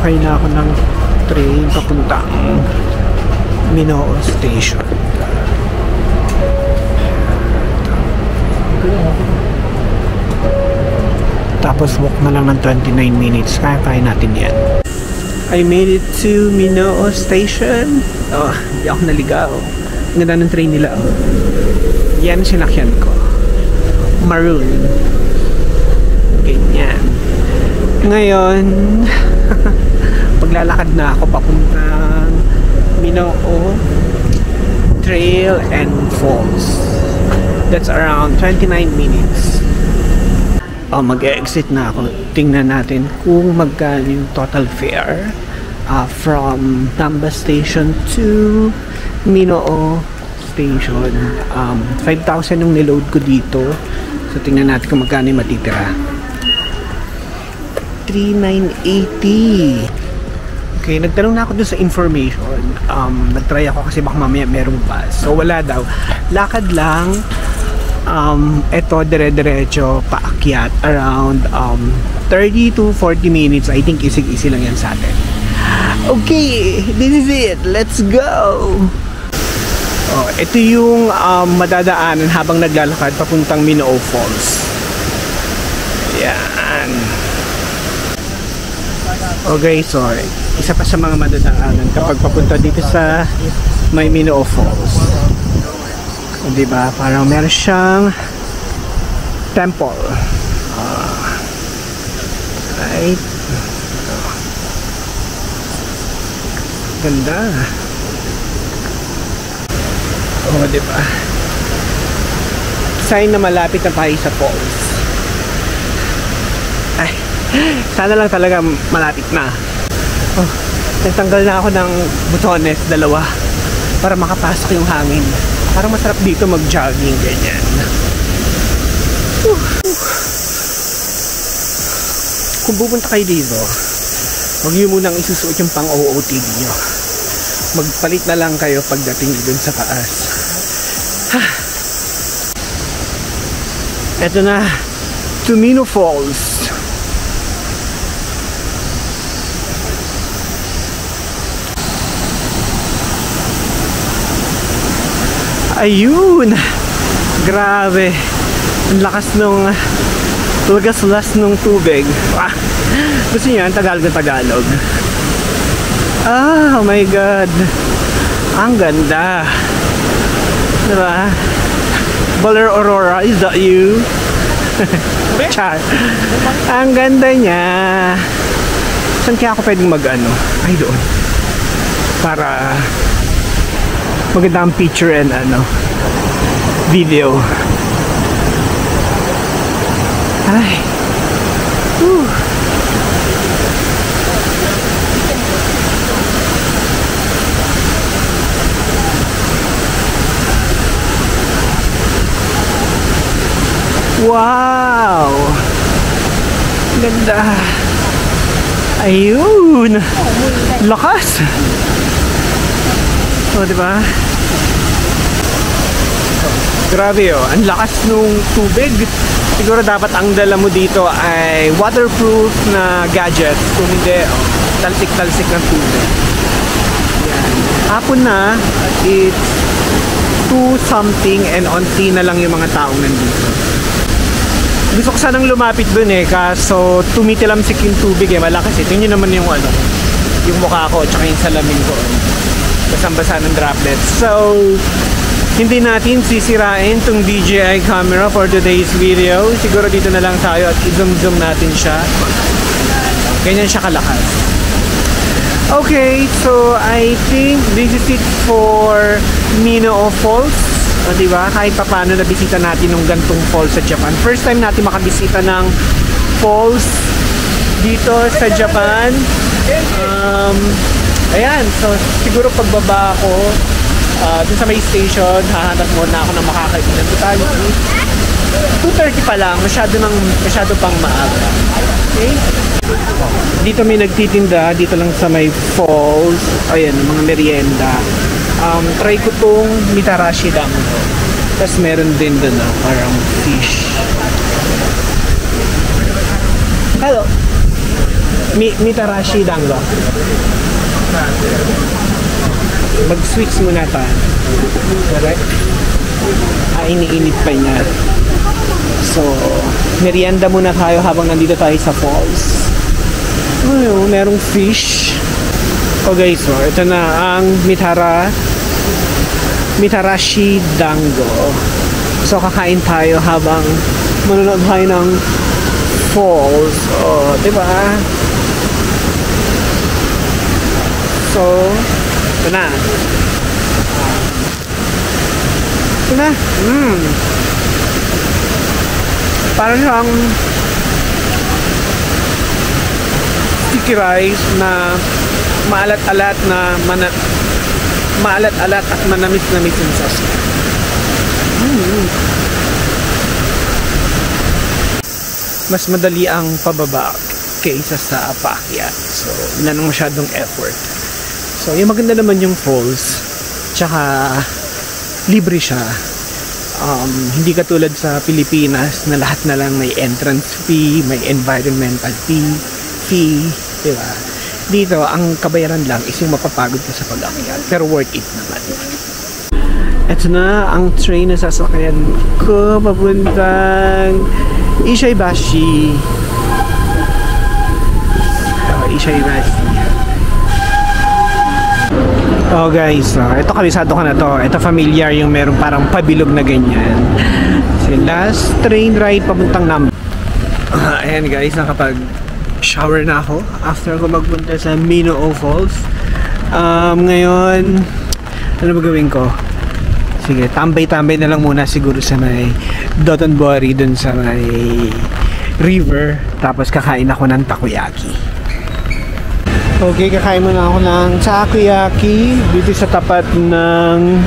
Sasakay na ako ng train papuntang Minoo Station. Tapos walk na lang ng 29 minutes. Kaya natin yan. I made it to Minoo Station. Oh, hindi ako naligaw. Ang ganda ng train nila. Oh. Yan sinakyan ko. Maroon. Ganyan. Ngayon, maglalakad na ako papuntang Minoo Trail and Falls. That's around 29 minutes. Oh, mag-exit na ako. Tingnan natin kung magkano yung total fare from Tamba Station to Minoo Station. 5,000 yung niload ko dito. So, tingnan natin kung magkano yung matitira. 3,980. Okay, nagtanong na ako dun sa information. Nagtry ako kasi baka mamaya merong bus. So, wala daw. Lakad lang. Eto, dire-diretso, paakyat. Around 30 to 40 minutes. I think easy lang yan sa atin. Okay, this is it. Let's go! Oh, ito yung madadaanan habang naglalakad papuntang Minoo Falls. Yan. Okay, so isa pa sa mga madadaanan kapag papunta dito sa may Minoo Falls. Diba? Parang meron siyang temple. Right. Ganda. Oh, diba? Sign na malapit na tayo sa falls. Ay, sana lang talaga malapit na. Oh, nagtanggal na ako ng butones, 2, para makapasok yung hangin. Parang masarap dito mag-jogging, ganyan. Kung pupunta kayo dito, huwag nyo munang isusuot yung pang-OOTD nyo. Magpalit na lang kayo pagdating dun sa taas. Eto na, to Minoo Falls. Ayun! Grabe! Ang lakas nung lagas nung tubig. Ah, gusto niyo yan? Tagalog na Tagalog. Ah, oh my God! Ang ganda! Diba? Baler Aurora, is that you? Char! Ang ganda niya! Saan kaya ako pwedeng mag-ano? Ay, doon. Para maganda ang picture and video. Ay. Whew. Wow! Ganda. Ayun! Lakas! O, diba? Grabe oh, ang lakas nung tubig. Siguro dapat ang dala mo dito ay waterproof na gadget. Kung hindi, talsik-talsik ng tubig. Yan. Hapon na, it's 2 something and onti na lang yung mga taong nandito. Gusto ko sanang lumapit dun kaso tumitilamsik yung tubig malakas Tingnan naman yung yung mukha ko tsaka yung salamin ko. Basang-basa ng droplets. So, hindi natin sisirain tong DJI camera for today's video. Siguro dito na lang tayo at i-zoom natin siya. Ganyan siya kalakas. Okay, so I think this is it for Minoo Falls. O, diba? Kahit pa paano nabisita natin yung gantong falls sa Japan. First time natin makabisita ng falls dito sa Japan. Ayan, so siguro pagbaba ako dun sa may station, hahanap muna ako ng makakainan. Totality 2:30 pa lang, masyado pang maaga. Okay? Dito may nagtitinda, dito lang sa may falls. Ayan, mga merienda. Try ko tong mitarashi dango. Tapos meron din dun parang fish. Hello! Mitarashi Dango. Mag-switch muna pa. Correct? Iniinit pa niya. So, merienda muna tayo habang nandito tayo sa falls. Ayun, merong fish. Okay, so ito na ang Mitarashi Dango. So, kakain tayo habang manonood tayo ng falls. Oh, diba? So, ito na. Ito na. Parang siyang sticky rice na maalat-alat na maalat-alat at manamis-namis yung sauce. Mas madali ang pababa kaysa sa paakyat. So, wala nang masyadong effort. So, yung maganda naman yung falls. Tsaka, libre siya. Hindi katulad sa Pilipinas na lahat na lang may entrance fee, may environmental fee, diba? Dito, ang kabayaran lang is yung mapapagod ka sa pag-akyat. Pero worth it naman. Ito na ang train na sasakyan ko papuntang Ishaibashi. Ishaibashi. Oh guys, ito kabisado ko na to. Ito familiar yung meron parang pabilog na ganyan. So, last train ride papuntang Nam. Ayan guys, nakapag shower na ako after ko magpunta sa Minoo Falls. Ngayon, ano ba gawin ko? Sige, tambay-tambay na lang muna siguro sa may Dotonbori dun sa may river. Tapos kakain ako ng takoyaki. Okay, kakain muna ako ng takoyaki dito sa tapat ng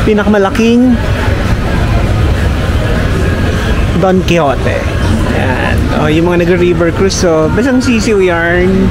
pinakamalaking Don Quixote. Ayan. O, yung mga nag-river cruise. So, basang sisiw yarn.